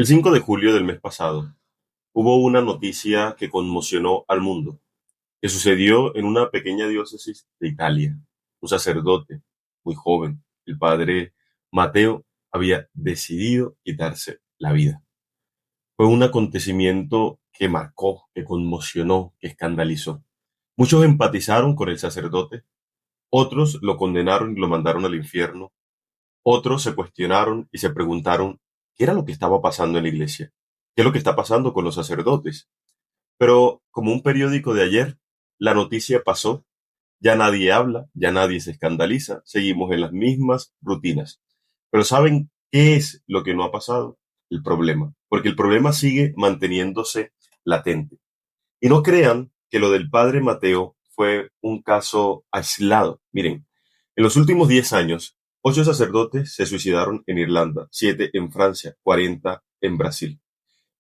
El 5 de julio del mes pasado hubo una noticia que conmocionó al mundo, que sucedió en una pequeña diócesis de Italia. Un sacerdote muy joven, el padre Mateo, había decidido quitarse la vida. Fue un acontecimiento que marcó, que conmocionó, que escandalizó. Muchos empatizaron con el sacerdote, otros lo condenaron y lo mandaron al infierno, otros se cuestionaron y se preguntaron qué era lo que estaba pasando en la iglesia, qué es lo que está pasando con los sacerdotes. Pero como un periódico de ayer, la noticia pasó, ya nadie habla, ya nadie se escandaliza, seguimos en las mismas rutinas. Pero ¿saben qué es lo que no ha pasado? El problema, porque el problema sigue manteniéndose latente. Y no crean que lo del padre Mateo fue un caso aislado. Miren, en los últimos 10 años, 8 sacerdotes se suicidaron en Irlanda, 7 en Francia, 40 en Brasil.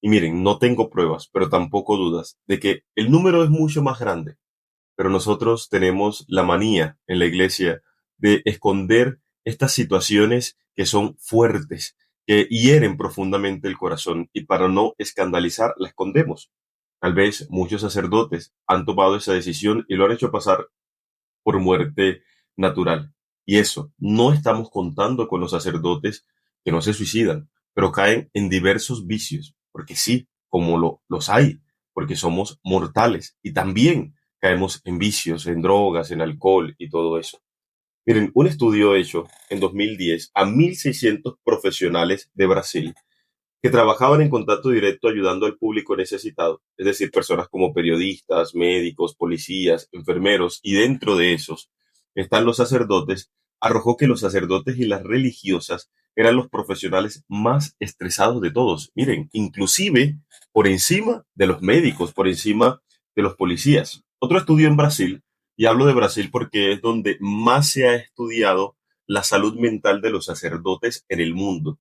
Y miren, no tengo pruebas, pero tampoco dudas de que el número es mucho más grande. Pero nosotros tenemos la manía en la iglesia de esconder estas situaciones que son fuertes, que hieren profundamente el corazón y para no escandalizar la escondemos. Tal vez muchos sacerdotes han tomado esa decisión y lo han hecho pasar por muerte natural. Y eso, no estamos contando con los sacerdotes que no se suicidan, pero caen en diversos vicios, porque sí, como los hay, porque somos mortales y también caemos en vicios, en drogas, en alcohol y todo eso. Miren, un estudio hecho en 2010 a 1.600 profesionales de Brasil que trabajaban en contacto directo ayudando al público necesitado, es decir, personas como periodistas, médicos, policías, enfermeros, y dentro de esos están los sacerdotes, arrojó que los sacerdotes y las religiosas eran los profesionales más estresados de todos. Miren, inclusive por encima de los médicos, por encima de los policías. Otro estudio en Brasil, y hablo de Brasil porque es donde más se ha estudiado la salud mental de los sacerdotes en el mundo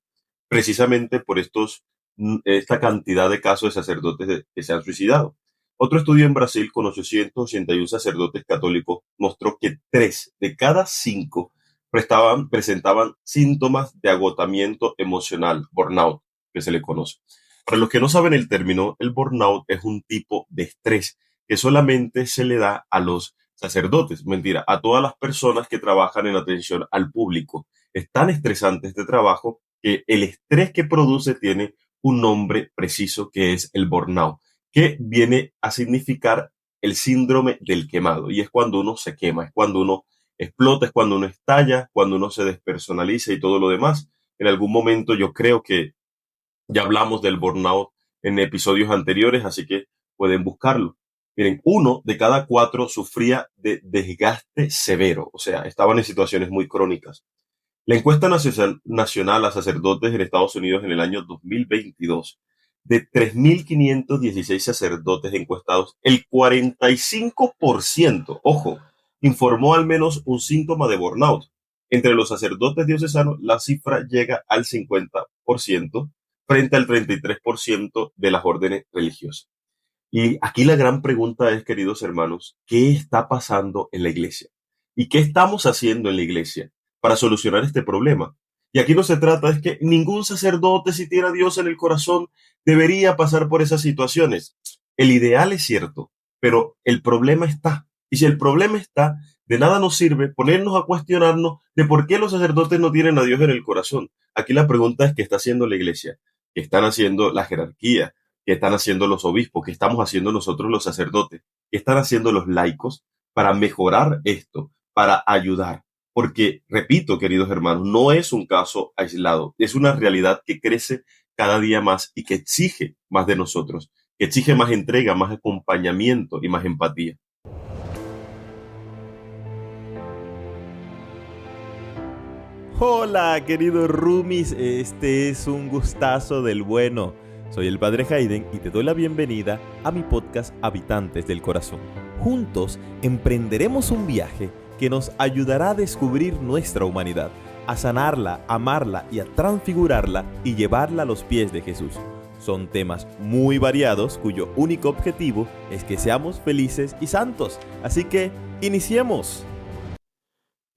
precisamente por esta cantidad de casos de sacerdotes que se han suicidado. Otro estudio en Brasil con 881 sacerdotes católicos mostró que 3 de cada 5 presentaban síntomas de agotamiento emocional, burnout, que se le conoce. Para los que no saben el término, el burnout es un tipo de estrés que solamente se le da a los sacerdotes, mentira, a todas las personas que trabajan en atención al público. Es tan estresante este trabajo que el estrés que produce tiene un nombre preciso que es el burnout, que viene a significar el síndrome del quemado. Y es cuando uno se quema, es cuando uno explota, es cuando uno estalla, cuando uno se despersonaliza y todo lo demás. En algún momento yo creo que ya hablamos del burnout en episodios anteriores, así que pueden buscarlo. Miren, 1 de cada 4 sufría de desgaste severo, o sea, estaban en situaciones muy crónicas. La encuesta nacional a sacerdotes en Estados Unidos en el año 2022, de 3.516 sacerdotes encuestados, el 45%, ojo, informó al menos un síntoma de burnout. Entre los sacerdotes diocesanos, la cifra llega al 50% frente al 33% de las órdenes religiosas. Y aquí la gran pregunta es, queridos hermanos, ¿qué está pasando en la iglesia? ¿Y qué estamos haciendo en la iglesia para solucionar este problema? Y aquí no se trata, es que ningún sacerdote, si tiene a Dios en el corazón, debería pasar por esas situaciones. El ideal es cierto, pero el problema está. Y si el problema está, de nada nos sirve ponernos a cuestionarnos de por qué los sacerdotes no tienen a Dios en el corazón. Aquí la pregunta es, ¿qué está haciendo la iglesia? ¿Qué están haciendo la jerarquía? ¿Qué están haciendo los obispos? ¿Qué estamos haciendo nosotros los sacerdotes? ¿Qué están haciendo los laicos para mejorar esto, para ayudar? Porque, repito, queridos hermanos, no es un caso aislado, es una realidad que crece cada día más y que exige más de nosotros, que exige más entrega, más acompañamiento y más empatía. Hola, queridos roomies, este es un gustazo del bueno. Soy el Padre Hayden y te doy la bienvenida a mi podcast Habitantes del Corazón. Juntos emprenderemos un viaje que nos ayudará a descubrir nuestra humanidad, a sanarla, amarla y a transfigurarla y llevarla a los pies de Jesús. Son temas muy variados cuyo único objetivo es que seamos felices y santos. Así que, iniciemos.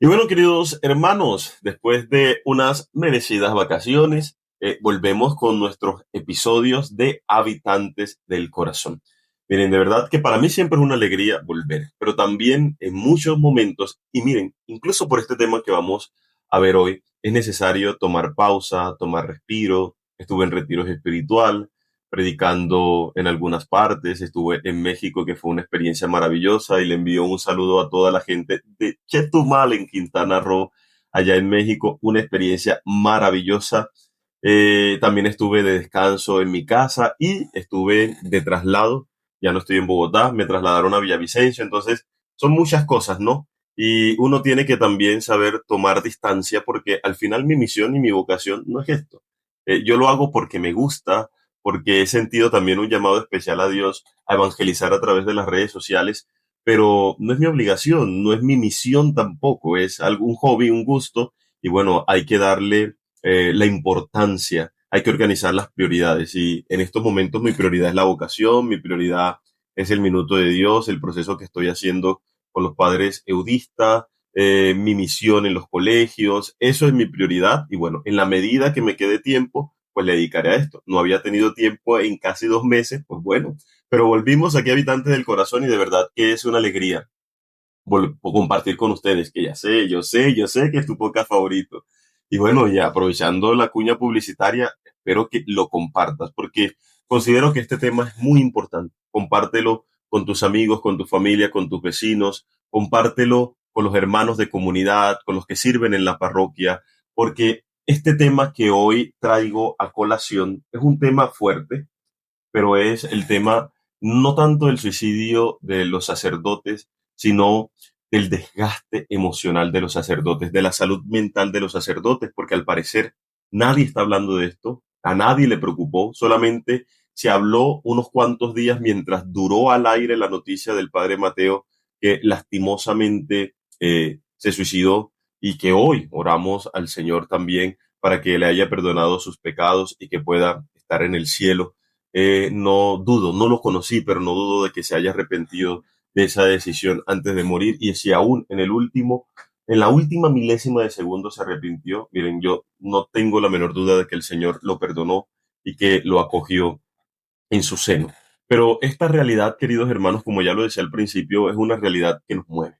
Y bueno, queridos hermanos, después de unas merecidas vacaciones, volvemos con nuestros episodios de Habitantes del Corazón. Miren, de verdad que para mí siempre es una alegría volver, pero también en muchos momentos, y miren, incluso por este tema que vamos a ver hoy, es necesario tomar pausa, tomar respiro. Estuve en retiros espiritual, predicando en algunas partes, estuve en México, que fue una experiencia maravillosa, y le envío un saludo a toda la gente de Chetumal, en Quintana Roo, allá en México, una experiencia maravillosa. También estuve de descanso en mi casa y estuve de traslado. Ya no estoy en Bogotá, me trasladaron a Villavicencio, entonces son muchas cosas, ¿no? Y uno tiene que también saber tomar distancia, porque al final mi misión y mi vocación no es esto. Yo lo hago porque me gusta, porque he sentido también un llamado especial a Dios a evangelizar a través de las redes sociales, pero no es mi obligación, no es mi misión tampoco, es algún hobby, un gusto, y bueno, hay que darle la importancia, hay que organizar las prioridades, y en estos momentos mi prioridad es la vocación, mi prioridad es el minuto de Dios, el proceso que estoy haciendo con los padres eudistas, mi misión en los colegios, eso es mi prioridad, y bueno, en la medida que me quede tiempo, pues le dedicaré a esto. No había tenido tiempo en casi 2 meses, pues bueno, pero volvimos aquí, Habitantes del Corazón, y de verdad que es una alegría compartir con ustedes, que ya sé, yo sé que es tu podcast favorito. Y bueno, ya aprovechando la cuña publicitaria, espero que lo compartas, porque considero que este tema es muy importante. Compártelo con tus amigos, con tu familia, con tus vecinos, compártelo con los hermanos de comunidad, con los que sirven en la parroquia, porque este tema que hoy traigo a colación es un tema fuerte, pero es el tema no tanto del suicidio de los sacerdotes, sino del desgaste emocional de los sacerdotes, de la salud mental de los sacerdotes, porque al parecer nadie está hablando de esto, a nadie le preocupó, solamente se habló unos cuantos días mientras duró al aire la noticia del padre Mateo, que lastimosamente se suicidó, y que hoy oramos al Señor también para que le haya perdonado sus pecados y que pueda estar en el cielo. No dudo, no lo conocí, pero no dudo de que se haya arrepentido de esa decisión antes de morir. Y si aún en la última milésima de segundo se arrepintió, miren, yo no tengo la menor duda de que el Señor lo perdonó y que lo acogió en su seno. Pero esta realidad, queridos hermanos, como ya lo decía al principio, es una realidad que nos mueve.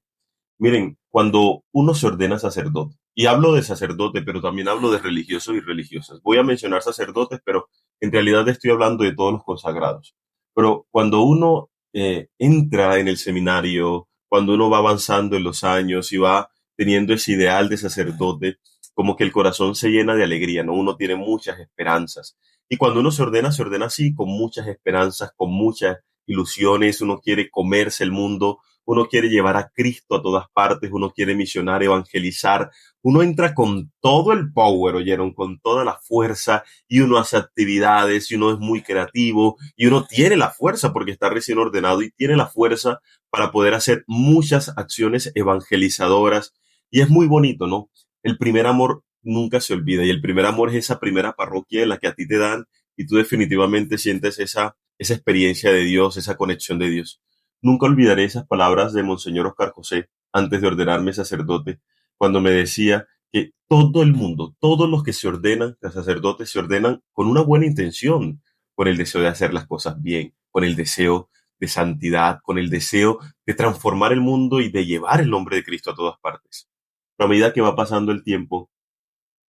Miren, cuando uno se ordena sacerdote, y hablo de sacerdote, pero también hablo de religiosos y religiosas. Voy a mencionar sacerdotes, pero en realidad estoy hablando de todos los consagrados. Pero cuando uno entra en el seminario, cuando uno va avanzando en los años y va teniendo ese ideal de sacerdote, como que el corazón se llena de alegría, ¿no? Uno tiene muchas esperanzas. Y cuando uno se ordena así, con muchas esperanzas, con muchas ilusiones, uno quiere comerse el mundo, uno quiere llevar a Cristo a todas partes, uno quiere misionar, evangelizar, uno entra con todo el power, oyeron, con toda la fuerza, y uno hace actividades, y uno es muy creativo, y uno tiene la fuerza porque está recién ordenado, y tiene la fuerza para poder hacer muchas acciones evangelizadoras, y es muy bonito, ¿no? El primer amor nunca se olvida, y el primer amor es esa primera parroquia en la que a ti te dan, y tú definitivamente sientes esa experiencia de Dios, esa conexión de Dios. Nunca olvidaré esas palabras de Monseñor Oscar José antes de ordenarme sacerdote, cuando me decía que todo el mundo, todos los que se ordenan, los sacerdotes se ordenan con una buena intención, con el deseo de hacer las cosas bien, con el deseo de santidad, con el deseo de transformar el mundo y de llevar el nombre de Cristo a todas partes. Pero a medida que va pasando el tiempo,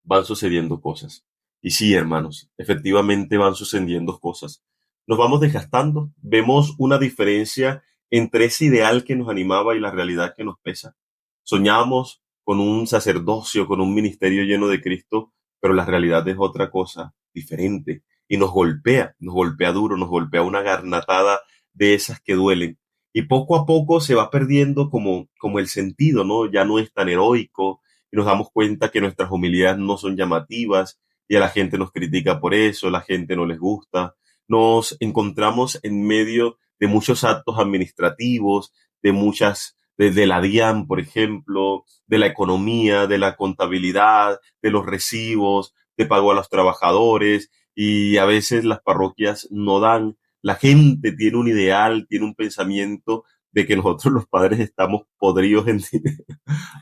van sucediendo cosas. Y sí, hermanos, efectivamente van sucediendo cosas. Nos vamos desgastando, vemos una diferencia entre ese ideal que nos animaba y la realidad que nos pesa. Soñamos con un sacerdocio, con un ministerio lleno de Cristo, pero la realidad es otra cosa, diferente, y nos golpea duro, nos golpea una garnatada de esas que duelen. Y poco a poco se va perdiendo como el sentido, ¿no? Ya no es tan heroico, y nos damos cuenta que nuestras homilías no son llamativas, y a la gente nos critica por eso, la gente no les gusta. Nos encontramos en medio de muchos actos administrativos, de la DIAN, por ejemplo, de la economía, de la contabilidad, de los recibos, de pago a los trabajadores, y a veces las parroquias no dan. La gente tiene un ideal, tiene un pensamiento de que nosotros los padres estamos podridos en dinero.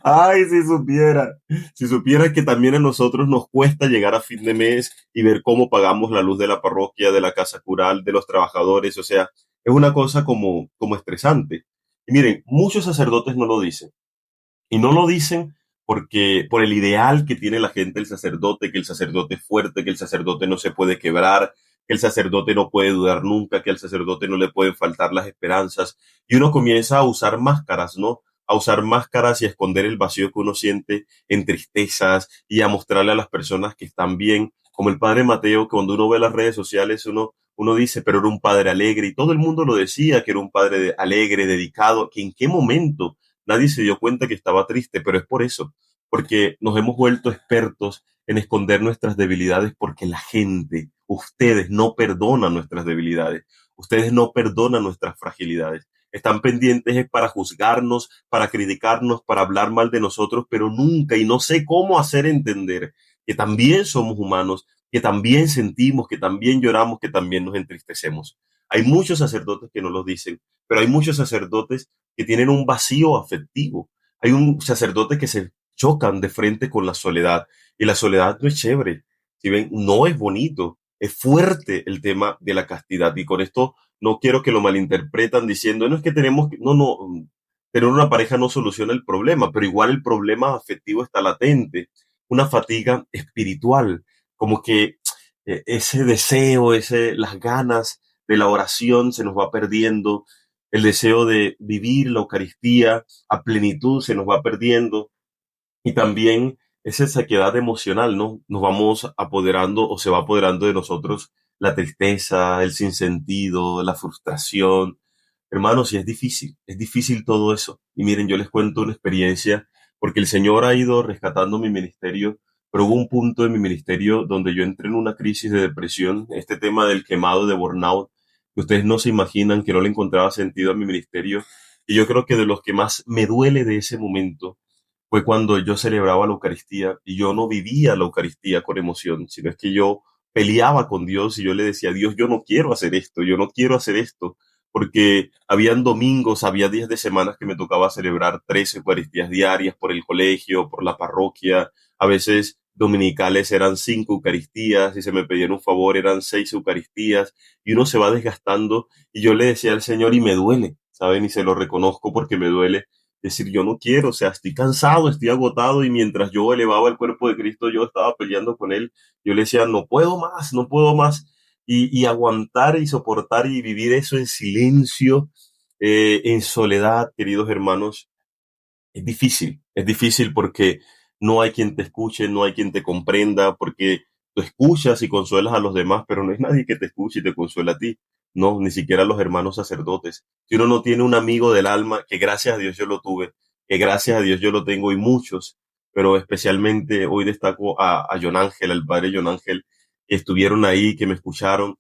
Ay, si supiera que también a nosotros nos cuesta llegar a fin de mes y ver cómo pagamos la luz de la parroquia, de la casa cural, de los trabajadores, o sea, es una cosa como estresante. Y miren, muchos sacerdotes no lo dicen. Y no lo dicen porque por el ideal que tiene la gente del sacerdote, que el sacerdote es fuerte, que el sacerdote no se puede quebrar, que el sacerdote no puede dudar nunca, que al sacerdote no le pueden faltar las esperanzas. Y uno comienza a usar máscaras, ¿no? A usar máscaras y a esconder el vacío que uno siente en tristezas y a mostrarle a las personas que están bien. Como el padre Mateo, que cuando uno ve las redes sociales, uno dice, pero era un padre alegre. Y todo el mundo lo decía, que era un padre alegre, dedicado. ¿Que en qué momento nadie se dio cuenta que estaba triste? Pero es por eso, porque nos hemos vuelto expertos en esconder nuestras debilidades porque la gente, ustedes no perdonan nuestras debilidades, ustedes no perdonan nuestras fragilidades. Están pendientes es para juzgarnos, para criticarnos, para hablar mal de nosotros, pero nunca, y no sé cómo hacer entender que también somos humanos, que también sentimos, que también lloramos, que también nos entristecemos. Hay muchos sacerdotes que no lo dicen, pero hay muchos sacerdotes que tienen un vacío afectivo. Hay un sacerdote que se chocan de frente con la soledad y la soledad no es chévere. Si ven, no es bonito, es fuerte el tema de la castidad y con esto no quiero que lo malinterpretan diciendo, no es que tenemos que, no, tener una pareja no soluciona el problema, pero igual el problema afectivo está latente, una fatiga espiritual, como que ese deseo, las ganas de la oración se nos va perdiendo, el deseo de vivir la Eucaristía a plenitud se nos va perdiendo y también esa saquedad emocional, ¿no? Nos vamos apoderando o se va apoderando de nosotros la tristeza, el sinsentido, la frustración. Hermanos, y es difícil todo eso. Y miren, yo les cuento una experiencia, porque el Señor ha ido rescatando mi ministerio, pero hubo un punto en mi ministerio donde yo entré en una crisis de depresión, este tema del quemado de burnout, que ustedes no se imaginan que no le encontraba sentido a mi ministerio. Y yo creo que de los que más me duele de ese momento fue cuando yo celebraba la Eucaristía y yo no vivía la Eucaristía con emoción, sino es que yo peleaba con Dios y yo le decía, Dios, yo no quiero hacer esto, yo no quiero hacer esto, porque habían domingos, había días de semanas que me tocaba celebrar 13 Eucaristías diarias por el colegio, por la parroquia, a veces dominicales eran 5 Eucaristías, y se me pedían un favor eran 6 Eucaristías, y uno se va desgastando, y yo le decía al Señor, y me duele, ¿saben? Y se lo reconozco porque me duele, decir, yo no quiero, o sea, estoy cansado, estoy agotado y mientras yo elevaba el cuerpo de Cristo, yo estaba peleando con él. Yo le decía, no puedo más, no puedo más. Y aguantar y soportar y vivir eso en silencio, en soledad, queridos hermanos, es difícil porque no hay quien te escuche, no hay quien te comprenda, porque tú escuchas y consuelas a los demás, pero no hay nadie que te escuche y te consuela a ti. No, ni siquiera los hermanos sacerdotes. Si uno no tiene un amigo del alma, que gracias a Dios yo lo tuve, que gracias a Dios yo lo tengo y muchos, pero especialmente hoy destaco a John Ángel, al padre John Ángel, que estuvieron ahí, que me escucharon,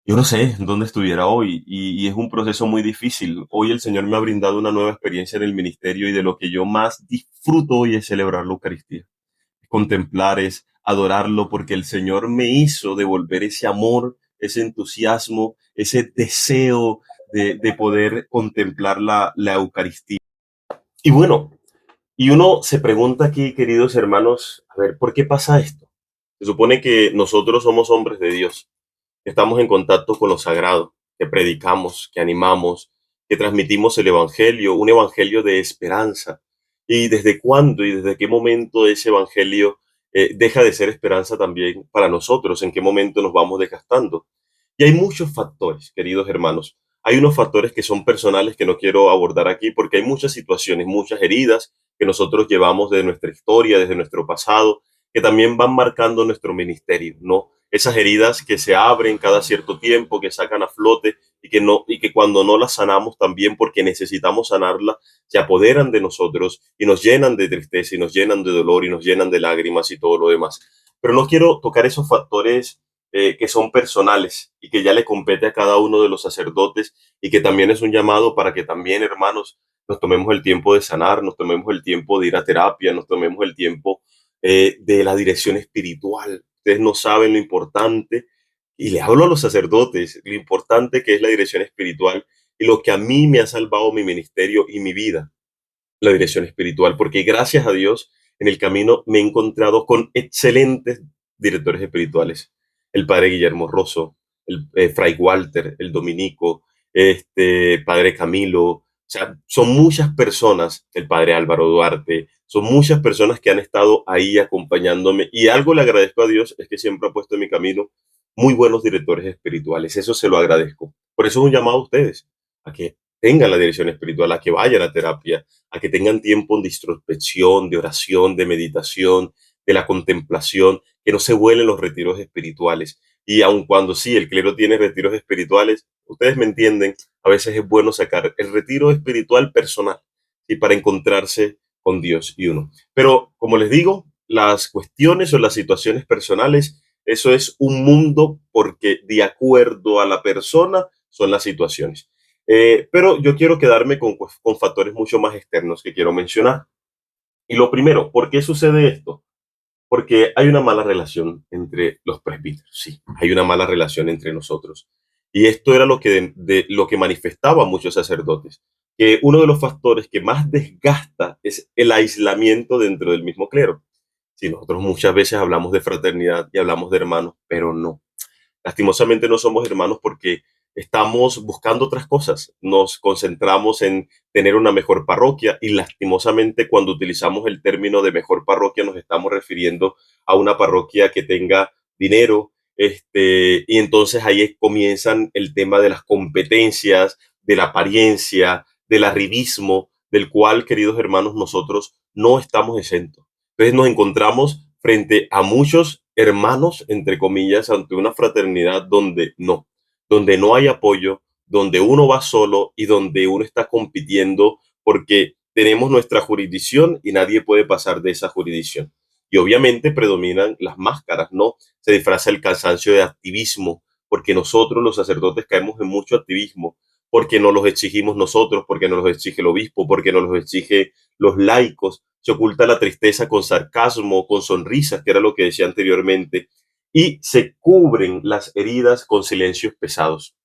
yo no sé dónde estuviera hoy y es un proceso muy difícil. Hoy el Señor me ha brindado una nueva experiencia en el ministerio y de lo que yo más disfruto hoy es celebrar la Eucaristía, es contemplar, es adorarlo porque el Señor me hizo devolver ese amor, ese entusiasmo, ese deseo de poder contemplar la Eucaristía. Y bueno, y uno se pregunta aquí, queridos hermanos, a ver, ¿por qué pasa esto? Se supone que nosotros somos hombres de Dios, estamos en contacto con lo sagrado, que predicamos, que animamos, que transmitimos el Evangelio, un Evangelio de esperanza. ¿Y desde cuándo y desde qué momento ese Evangelio deja de ser esperanza también para nosotros? ¿En qué momento nos vamos desgastando? Y hay muchos factores, queridos hermanos. Hay unos factores que son personales que no quiero abordar aquí porque hay muchas situaciones, muchas heridas que nosotros llevamos de nuestra historia, desde nuestro pasado, que también van marcando nuestro ministerio, ¿no? Esas heridas que se abren cada cierto tiempo, que sacan a flote y que no y que cuando no las sanamos también porque necesitamos sanarlas, se apoderan de nosotros y nos llenan de tristeza y nos llenan de dolor y nos llenan de lágrimas y todo lo demás. Pero no quiero tocar esos factores que son personales y que ya le compete a cada uno de los sacerdotes y que también es un llamado para que también, hermanos, nos tomemos el tiempo de sanar, nos tomemos el tiempo de ir a terapia, nos tomemos el tiempo de la dirección espiritual. Ustedes no saben lo importante, y le hablo a los sacerdotes, lo importante que es la dirección espiritual y lo que a mí me ha salvado mi ministerio y mi vida, la dirección espiritual, porque gracias a Dios en el camino me he encontrado con excelentes directores espirituales. El padre Guillermo Rosso, el fray Walter, el dominico, padre Camilo, o sea, son muchas personas, el padre Álvaro Duarte, son muchas personas que han estado ahí acompañándome y algo le agradezco a Dios es que siempre ha puesto en mi camino muy buenos directores espirituales, eso se lo agradezco. Por eso es un llamado a ustedes, a que tengan la dirección espiritual, a que vayan a terapia, a que tengan tiempo de introspección, de oración, de meditación, de la contemplación, que no se vuelen los retiros espirituales. Y aun cuando sí, el clero tiene retiros espirituales, ustedes me entienden, a veces es bueno sacar el retiro espiritual personal y para encontrarse con Dios y uno. Pero como les digo, las cuestiones o las situaciones personales, eso es un mundo porque de acuerdo a la persona son las situaciones. Pero yo quiero quedarme con factores mucho más externos que quiero mencionar. Y lo primero, ¿por qué sucede esto? Porque hay una mala relación entre los presbíteros, sí, hay una mala relación entre nosotros. Y esto era lo que, lo que manifestaban muchos sacerdotes, que uno de los factores que más desgasta es el aislamiento dentro del mismo clero. Si nosotros muchas veces hablamos de fraternidad y hablamos de hermanos, pero no. Lastimosamente no somos hermanos porque estamos buscando otras cosas. Nos concentramos en tener una mejor parroquia y lastimosamente cuando utilizamos el término de mejor parroquia nos estamos refiriendo a una parroquia que tenga dinero, y entonces ahí comienzan el tema de las competencias, de la apariencia, del arribismo, del cual, queridos hermanos, nosotros no estamos exentos. Entonces nos encontramos frente a muchos hermanos, entre comillas, ante una fraternidad donde no hay apoyo, donde uno va solo y donde uno está compitiendo porque tenemos nuestra jurisdicción y nadie puede pasar de esa jurisdicción. Y obviamente predominan las máscaras, ¿no? Se disfraza el cansancio de activismo, porque nosotros los sacerdotes caemos en mucho activismo, porque no los exigimos nosotros, porque no los exige el obispo, porque no los exige los laicos, se oculta la tristeza con sarcasmo, con sonrisas, que era lo que decía anteriormente, y se cubren las heridas con silencios pesados.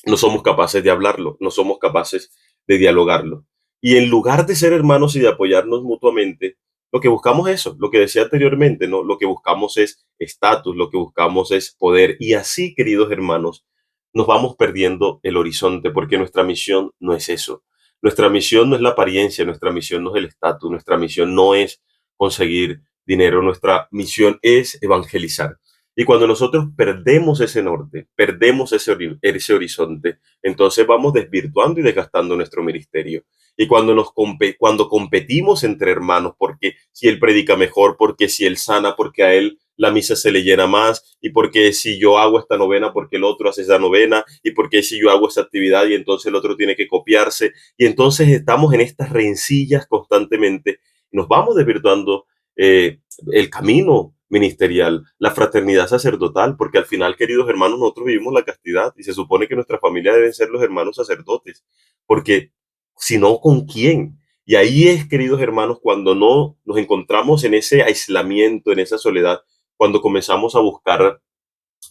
No somos capaces de hablarlo, no somos capaces de dialogarlo. Y en lugar de ser hermanos y de apoyarnos mutuamente, lo que buscamos es eso, lo que decía anteriormente, ¿no? Lo que buscamos es estatus, lo que buscamos es poder. Y así, queridos hermanos, nos vamos perdiendo el horizonte porque nuestra misión no es eso. Nuestra misión no es la apariencia, nuestra misión no es el estatus, nuestra misión no es conseguir dinero, nuestra misión es evangelizar. Y cuando nosotros perdemos ese norte, perdemos ese horizonte, entonces vamos desvirtuando y desgastando nuestro ministerio. Y cuando competimos entre hermanos, porque si él predica mejor, porque si él sana, porque a él la misa se le llena más, y porque si yo hago esta novena, porque el otro hace esa novena, y porque si yo hago esta actividad y entonces el otro tiene que copiarse, y entonces estamos en estas rencillas constantemente, nos vamos desvirtuando el camino ministerial, la fraternidad sacerdotal, porque al final, queridos hermanos, nosotros vivimos la castidad y se supone que nuestra familia deben ser los hermanos sacerdotes, porque si no, ¿con quién? Y ahí es, queridos hermanos, cuando no nos encontramos en ese aislamiento, en esa soledad, cuando comenzamos a buscar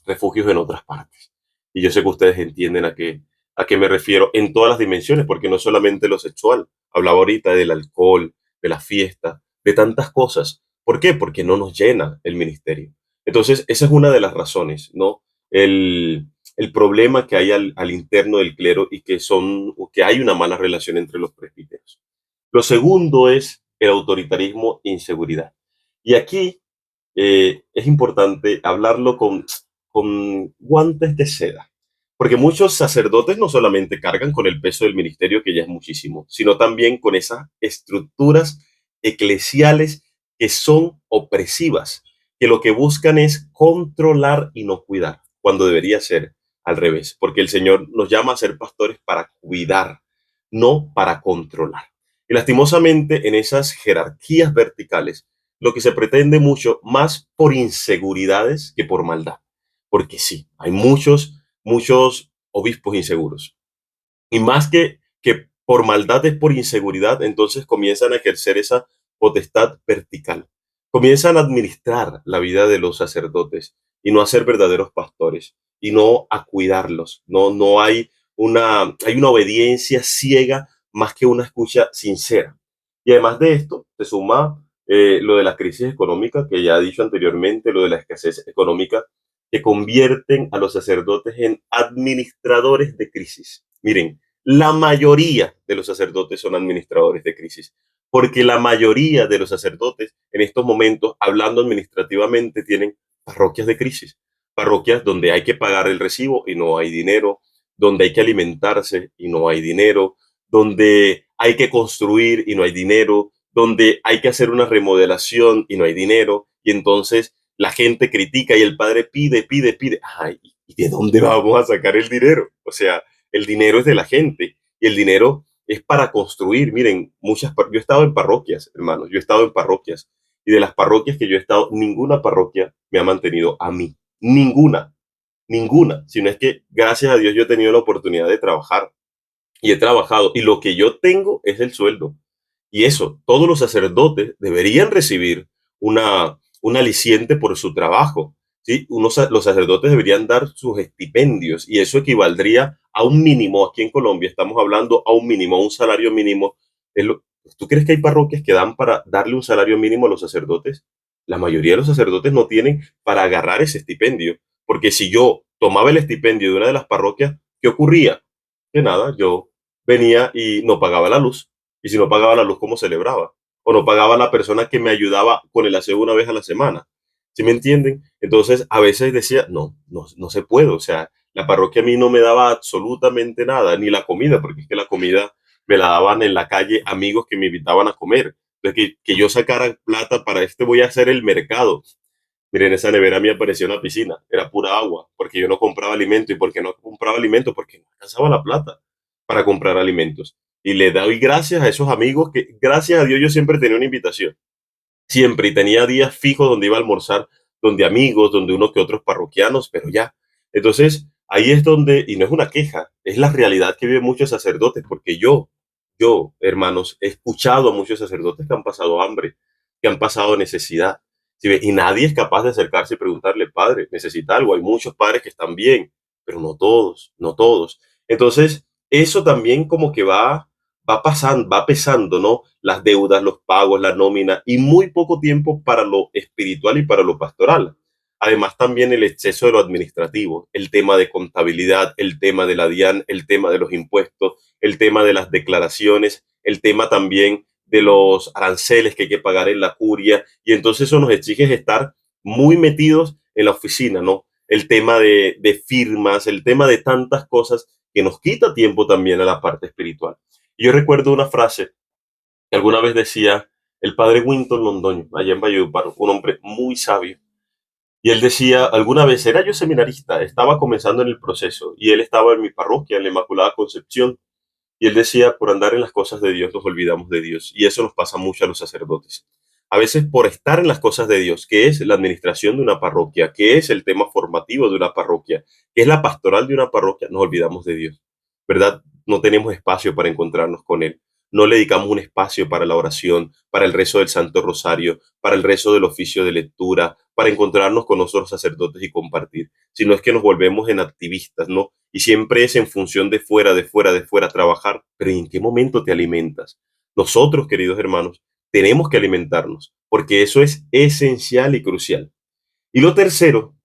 refugios en otras partes. Y yo sé que ustedes entienden a qué me refiero en todas las dimensiones, porque no solamente lo sexual, hablaba ahorita del alcohol, de la fiesta, de tantas cosas. ¿Por qué? Porque no nos llena el ministerio. Entonces, esa es una de las razones, ¿no? El problema que hay al interno del clero y que hay una mala relación entre los presbíteros. Lo segundo es el autoritarismo e inseguridad. Y aquí es importante hablarlo con guantes de seda, porque muchos sacerdotes no solamente cargan con el peso del ministerio, que ya es muchísimo, sino también con esas estructuras eclesiales que son opresivas, que lo que buscan es controlar y no cuidar, cuando debería ser al revés, porque el Señor nos llama a ser pastores para cuidar, no para controlar. Y lastimosamente en esas jerarquías verticales, lo que se pretende mucho más por inseguridades que por maldad. Porque sí, hay muchos obispos inseguros. Y más que por maldad es por inseguridad, entonces comienzan a ejercer esa potestad vertical. Comienzan a administrar la vida de los sacerdotes y no a ser verdaderos pastores y no a cuidarlos. No hay hay una obediencia ciega más que una escucha sincera. Y además de esto, se suma lo de la crisis económica, que ya he dicho anteriormente, lo de la escasez económica, que convierten a los sacerdotes en administradores de crisis. Miren, la mayoría de los sacerdotes son administradores de crisis, porque la mayoría de los sacerdotes en estos momentos, hablando administrativamente, tienen parroquias de crisis, parroquias donde hay que pagar el recibo y no hay dinero, donde hay que alimentarse y no hay dinero, donde hay que construir y no hay dinero, donde hay que hacer una remodelación y no hay dinero, y entonces la gente critica y el padre pide. Ay, ¿y de dónde vamos a sacar el dinero? O sea, el dinero es de la gente y el dinero es para construir. Miren, yo he estado en parroquias, hermanos, yo he estado en parroquias y de las parroquias que yo he estado, ninguna parroquia me ha mantenido a mí. Ninguna, ninguna. Sino es que gracias a Dios yo he tenido la oportunidad de trabajar y he trabajado y lo que yo tengo es el sueldo. Y eso, todos los sacerdotes deberían recibir un aliciente por su trabajo. ¿Sí? Los sacerdotes deberían dar sus estipendios y eso equivaldría a un mínimo. Aquí en Colombia estamos hablando a un mínimo, a un salario mínimo. ¿Tú crees que hay parroquias que dan para darle un salario mínimo a los sacerdotes? La mayoría de los sacerdotes no tienen para agarrar ese estipendio, porque si yo tomaba el estipendio de una de las parroquias, ¿qué ocurría? Que nada, yo venía y no pagaba la luz. Y si no pagaba la luz, ¿cómo celebraba? O no pagaba la persona que me ayudaba con el aseo una vez a la semana. ¿Sí me entienden? Entonces, a veces decía, no se puede. O sea, la parroquia a mí no me daba absolutamente nada, ni la comida, porque es que la comida me la daban en la calle amigos que me invitaban a comer. Entonces, que yo sacara plata para voy a hacer el mercado. Miren, esa nevera me apareció una piscina, era pura agua, porque yo no compraba alimento. ¿Y por qué no compraba alimento? Porque no alcanzaba la plata para comprar alimentos. Y le doy gracias a esos amigos que, gracias a Dios, yo siempre tenía una invitación. Siempre, y tenía días fijos donde iba a almorzar, donde amigos, donde unos que otros parroquianos, pero ya. Entonces, ahí es donde, y no es una queja, es la realidad que viven muchos sacerdotes, porque hermanos, he escuchado a muchos sacerdotes que han pasado hambre, que han pasado necesidad. ¿Sí ve? Y nadie es capaz de acercarse y preguntarle, padre, necesita algo. Hay muchos padres que están bien, pero no todos, no todos. Entonces, eso también como que va pasando, va pesando, ¿no? Las deudas, los pagos, la nómina y muy poco tiempo para lo espiritual y para lo pastoral. Además, también el exceso de lo administrativo, el tema de contabilidad, el tema de la DIAN, el tema de los impuestos, el tema de las declaraciones, el tema también de los aranceles que hay que pagar en la curia. Y entonces eso nos exige estar muy metidos en la oficina, ¿no? El tema de firmas, el tema de tantas cosas que nos quita tiempo también a la parte espiritual. Y yo recuerdo una frase que alguna vez decía el padre Winton Londoño, allá en Valledupar, un hombre muy sabio. Y él decía, alguna vez era yo seminarista, estaba comenzando en el proceso y él estaba en mi parroquia, en la Inmaculada Concepción. Y él decía, por andar en las cosas de Dios nos olvidamos de Dios. Y eso nos pasa mucho a los sacerdotes. A veces por estar en las cosas de Dios, que es la administración de una parroquia, que es el tema formativo de una parroquia, que es la pastoral de una parroquia, nos olvidamos de Dios. ¿Verdad? No tenemos espacio para encontrarnos con Él. No le dedicamos un espacio para la oración, para el rezo del Santo Rosario, para el rezo del oficio de lectura, para encontrarnos con otros sacerdotes y compartir. Sino es que nos volvemos en activistas, ¿no? Y siempre es en función de fuera trabajar. Pero ¿en qué momento te alimentas? Nosotros, queridos hermanos, tenemos que alimentarnos, porque eso es esencial y crucial. Y lo tercero,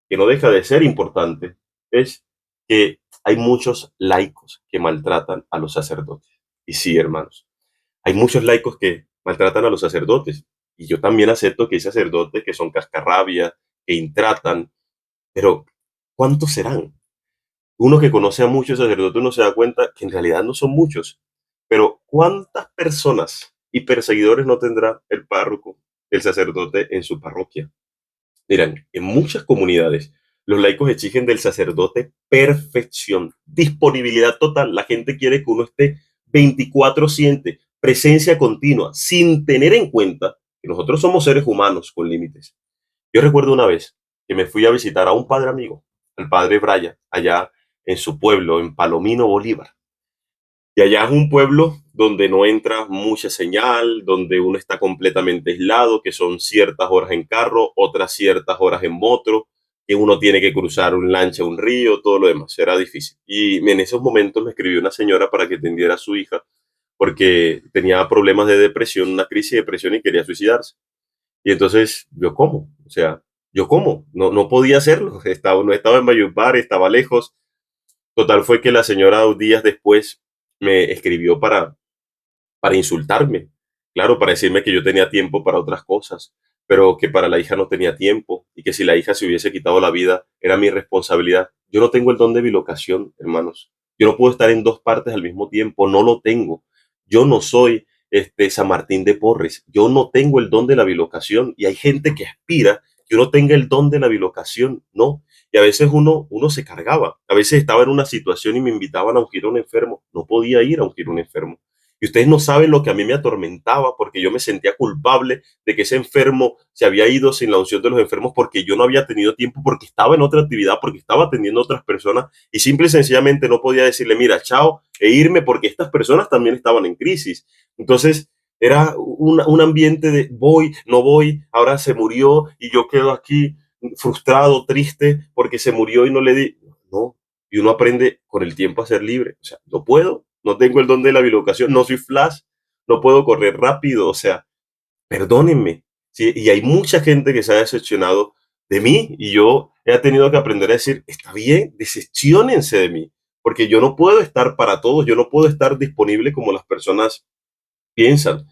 que no deja de ser importante, es que hay muchos laicos que maltratan a los sacerdotes. Y sí, hermanos, hay muchos laicos que maltratan a los sacerdotes. Y yo también acepto que hay sacerdotes que son cascarrabias, que intratan, pero ¿cuántos serán? Uno que conoce a muchos sacerdotes, uno se da cuenta que en realidad no son muchos. Pero ¿cuántas personas y perseguidores no tendrá el párroco, el sacerdote en su parroquia? Dirán, en muchas comunidades los laicos exigen del sacerdote perfección, disponibilidad total. La gente quiere que uno esté 24/7, presencia continua, sin tener en cuenta que nosotros somos seres humanos con límites. Yo recuerdo una vez que me fui a visitar a un padre amigo, el padre Braya, allá en su pueblo, en Palomino, Bolívar. Y allá es un pueblo donde no entra mucha señal, donde uno está completamente aislado, que son ciertas horas en carro, otras ciertas horas en moto, que uno tiene que cruzar un lancha, un río, todo lo demás, era difícil. Y en esos momentos me escribió una señora para que atendiera a su hija porque tenía problemas de depresión, una crisis de depresión y quería suicidarse. Y entonces, ¿yo cómo? O sea, ¿yo cómo? No, no podía hacerlo. No estaba en Valledupar, estaba lejos. Total fue que la señora días después me escribió para insultarme, claro, para decirme que yo tenía tiempo para otras cosas, pero que para la hija no tenía tiempo y que si la hija se hubiese quitado la vida era mi responsabilidad. Yo no tengo el don de bilocación, hermanos. Yo no puedo estar en dos partes al mismo tiempo, no lo tengo. Yo no soy San Martín de Porres, yo no tengo el don de la bilocación y hay gente que aspira que uno tenga el don de la bilocación, no. Y a veces uno se cargaba, a veces estaba en una situación y me invitaban a ungir a un enfermo, no podía ir a ungir a un enfermo. Y ustedes no saben lo que a mí me atormentaba porque yo me sentía culpable de que ese enfermo se había ido sin la unción de los enfermos porque yo no había tenido tiempo, porque estaba en otra actividad, porque estaba atendiendo a otras personas y simple y sencillamente no podía decirle, mira, chao, e irme porque estas personas también estaban en crisis. Entonces era un ambiente de voy, no voy, ahora se murió y yo quedo aquí frustrado, triste porque se murió y no le di. No, y uno aprende con el tiempo a ser libre. O sea, no puedo, no tengo el don de la bilocación, no soy Flash, no puedo correr rápido, o sea, perdónenme. Sí, y hay mucha gente que se ha decepcionado de mí y yo he tenido que aprender a decir, está bien, decepciónense de mí, porque yo no puedo estar para todos, yo no puedo estar disponible como las personas piensan.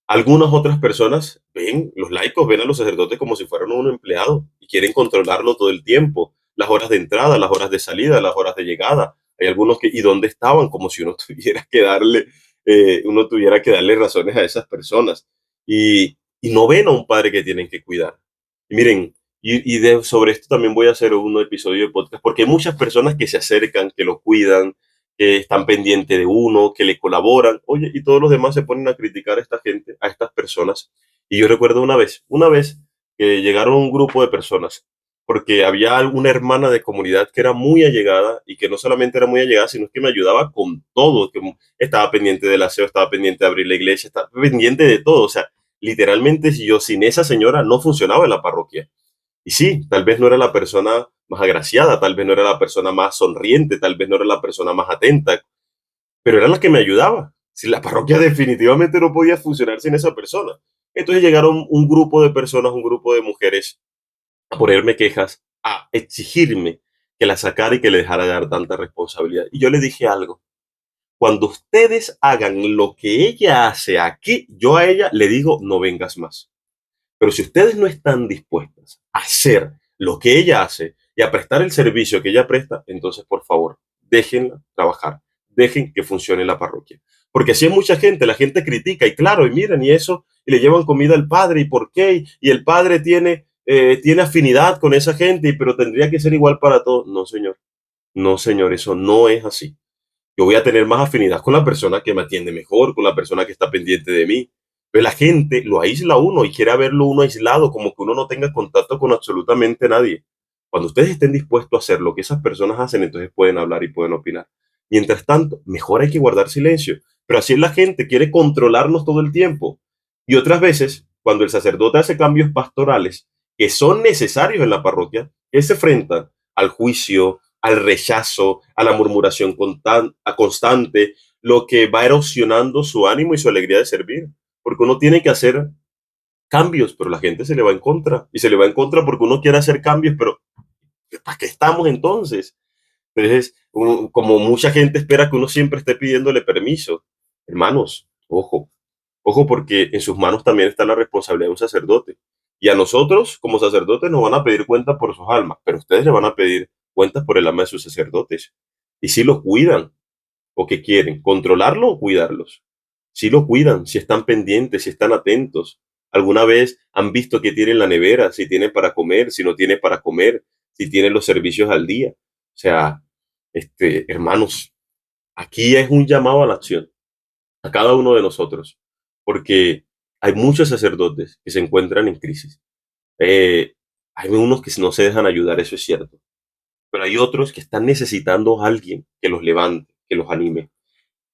Algunas otras personas ven, los laicos ven a los sacerdotes como si fueran un empleado y quieren controlarlo todo el tiempo. Las horas de entrada, las horas de salida, las horas de llegada. Hay algunos que, ¿y dónde estaban? Como si uno tuviera que darle razones a esas personas. Y no ven a un padre que tienen que cuidar. Y miren, sobre esto también voy a hacer un episodio de podcast, porque hay muchas personas que se acercan, que lo cuidan, que están pendientes de uno, que le colaboran, oye, y todos los demás se ponen a criticar a esta gente, a estas personas. Y yo recuerdo una vez que llegaron un grupo de personas, porque había alguna hermana de comunidad que era muy allegada y que no solamente era muy allegada, sino que me ayudaba con todo, que estaba pendiente del aseo, estaba pendiente de abrir la iglesia, estaba pendiente de todo. O sea, literalmente, si yo sin esa señora no funcionaba en la parroquia. Y sí, tal vez no era la persona más agraciada, tal vez no era la persona más sonriente, tal vez no era la persona más atenta, pero era la que me ayudaba. Si la parroquia definitivamente no podía funcionar sin esa persona. Entonces llegaron un grupo de personas, un grupo de mujeres a ponerme quejas, a exigirme que la sacara y que le dejara de dar tanta responsabilidad. Y yo le dije algo, cuando ustedes hagan lo que ella hace aquí, yo a ella le digo, no vengas más. Pero si ustedes no están dispuestas a hacer lo que ella hace y a prestar el servicio que ella presta, entonces por favor, déjenla trabajar, dejen que funcione la parroquia. Porque así hay mucha gente, la gente critica y claro, y miren, y eso, y le llevan comida al padre, y por qué, y el padre tiene afinidad con esa gente, pero tendría que ser igual para todos. No, señor, no, señor, eso no es así. Yo voy a tener más afinidad con la persona que me atiende mejor, con la persona que está pendiente de mí. Pero la gente lo aísla a uno y quiere verlo uno aislado, como que uno no tenga contacto con absolutamente nadie. Cuando ustedes estén dispuestos a hacer lo que esas personas hacen, entonces pueden hablar y pueden opinar. Mientras tanto, mejor hay que guardar silencio. Pero así es la gente, quiere controlarnos todo el tiempo. Y otras veces, cuando el sacerdote hace cambios pastorales que son necesarios en la parroquia, él se enfrenta al juicio, al rechazo, a la murmuración constante, lo que va erosionando su ánimo y su alegría de servir. Porque uno tiene que hacer cambios, pero la gente se le va en contra. Y se le va en contra porque uno quiere hacer cambios, pero ¿para qué estamos entonces? Entonces, como mucha gente espera que uno siempre esté pidiéndole permiso. Hermanos, ojo, ojo porque en sus manos también está la responsabilidad de un sacerdote. Y a nosotros, como sacerdotes, nos van a pedir cuentas por sus almas, pero ustedes le van a pedir cuentas por el alma de sus sacerdotes. Y si los cuidan, o que quieren, controlarlo o cuidarlos. Si lo cuidan, si están pendientes, si están atentos. ¿Alguna vez han visto que tienen la nevera, si tienen para comer, si no tiene para comer, si tienen los servicios al día? O sea, hermanos, aquí es un llamado a la acción, a cada uno de nosotros, porque hay muchos sacerdotes que se encuentran en crisis. Eh, Hay unos que no se dejan ayudar, eso es cierto, pero hay otros que están necesitando a alguien que los levante, que los anime.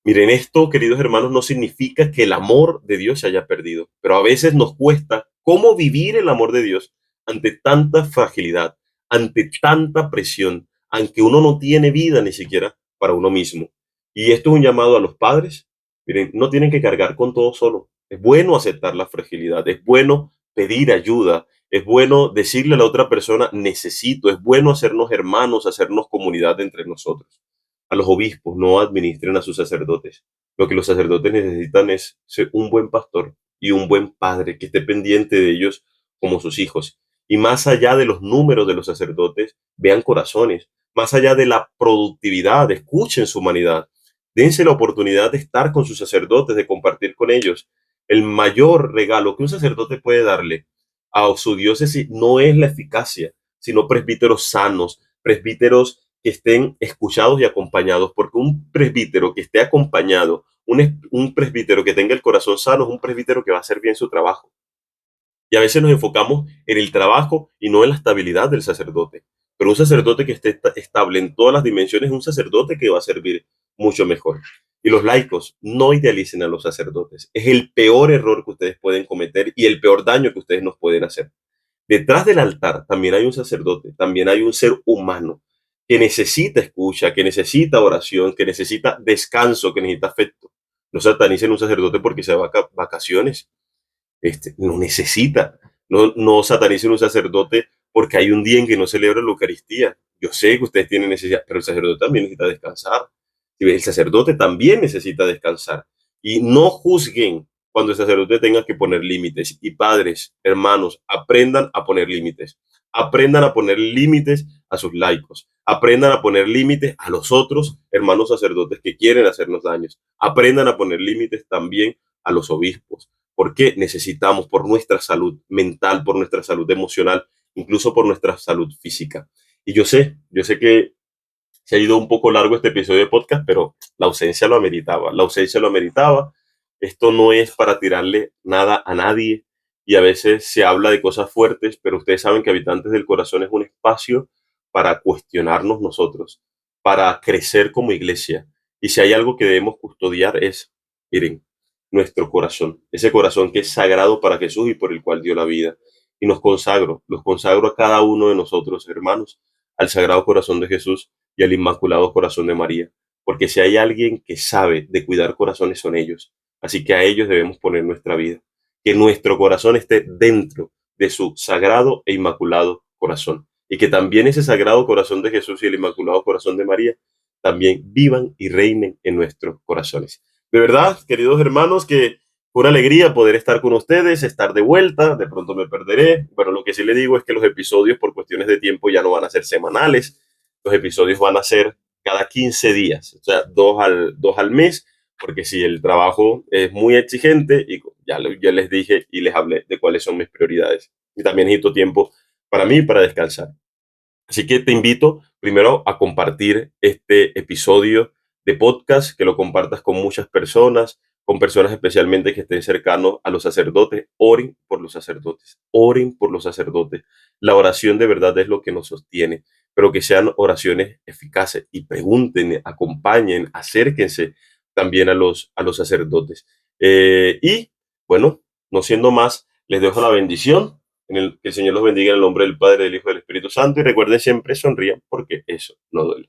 Miren, esto, queridos hermanos, no significa que el amor de Dios se haya perdido, pero a veces nos cuesta cómo vivir el amor de Dios ante tanta fragilidad, ante tanta presión, aunque uno no tiene vida ni siquiera para uno mismo. Y esto es un llamado a los padres. Miren, no tienen que cargar con todo solo. Es bueno aceptar la fragilidad, es bueno pedir ayuda, es bueno decirle a la otra persona, necesito, es bueno hacernos hermanos, hacernos comunidad entre nosotros. A los obispos no administren a sus sacerdotes. Lo que los sacerdotes necesitan es ser un buen pastor y un buen padre que esté pendiente de ellos como sus hijos. Y más allá de los números de los sacerdotes, vean corazones. Más allá de la productividad, escuchen su humanidad. Dense la oportunidad de estar con sus sacerdotes, de compartir con ellos. El mayor regalo que un sacerdote puede darle a su diócesis no es la eficacia, sino presbíteros sanos, presbíteros que estén escuchados y acompañados, porque un presbítero que esté acompañado, un presbítero que tenga el corazón sano, es un presbítero que va a hacer bien su trabajo. Y a veces nos enfocamos en el trabajo y no en la estabilidad del sacerdote. Pero un sacerdote que esté estable en todas las dimensiones es un sacerdote que va a servir mucho mejor. Y los laicos, no idealicen a los sacerdotes. Es el peor error que ustedes pueden cometer y el peor daño que ustedes nos pueden hacer. Detrás del altar también hay un sacerdote, también hay un ser humano que necesita escucha, que necesita oración, que necesita descanso, que necesita afecto. No satanicen a un sacerdote porque se va a vacaciones, no necesita. No satanicen un sacerdote porque hay un día en que no celebra la Eucaristía. Yo sé que ustedes tienen necesidad, pero el sacerdote también necesita descansar. El sacerdote también necesita descansar. Y no juzguen cuando el sacerdote tenga que poner límites. Y padres, hermanos, aprendan a poner límites. Aprendan a poner límites a sus laicos. Aprendan a poner límites a los otros hermanos sacerdotes que quieren hacernos daños. Aprendan a poner límites también a los obispos, porque necesitamos por nuestra salud mental, por nuestra salud emocional, incluso por nuestra salud física. Y yo sé que se ha ido un poco largo este episodio de podcast, pero la ausencia lo ameritaba, la ausencia lo ameritaba. Esto no es para tirarle nada a nadie y a veces se habla de cosas fuertes, pero ustedes saben que Habitantes del Corazón es un espacio para cuestionarnos nosotros, para crecer como iglesia. Y si hay algo que debemos custodiar es, miren, nuestro corazón, ese corazón que es sagrado para Jesús y por el cual dio la vida. Y los consagro a cada uno de nosotros, hermanos, al Sagrado Corazón de Jesús y al Inmaculado Corazón de María, porque si hay alguien que sabe de cuidar corazones son ellos. Así que a ellos debemos poner nuestra vida. Que nuestro corazón esté dentro de su sagrado e inmaculado corazón. Y que también ese sagrado corazón de Jesús y el Inmaculado Corazón de María también vivan y reinen en nuestros corazones. De verdad, queridos hermanos, que fue una alegría poder estar con ustedes, estar de vuelta. De pronto me perderé. Pero lo que sí le digo es que los episodios, por cuestiones de tiempo, ya no van a ser semanales. Los episodios van a ser cada 15 días, o sea, dos al mes, porque si el trabajo es muy exigente, y ya les dije y les hablé de cuáles son mis prioridades. Y también necesito tiempo para mí, para descansar. Así que te invito primero a compartir este episodio de podcast, que lo compartas con muchas personas, con personas especialmente que estén cercanos a los sacerdotes. Oren por los sacerdotes, oren por los sacerdotes. La oración de verdad es lo que nos sostiene, pero que sean oraciones eficaces y pregunten, acompañen, acérquense también a los sacerdotes. Y bueno, no siendo más, les dejo la bendición que el Señor los bendiga en el nombre del Padre, del Hijo y del Espíritu Santo. Y recuerden siempre sonrían porque eso no duele.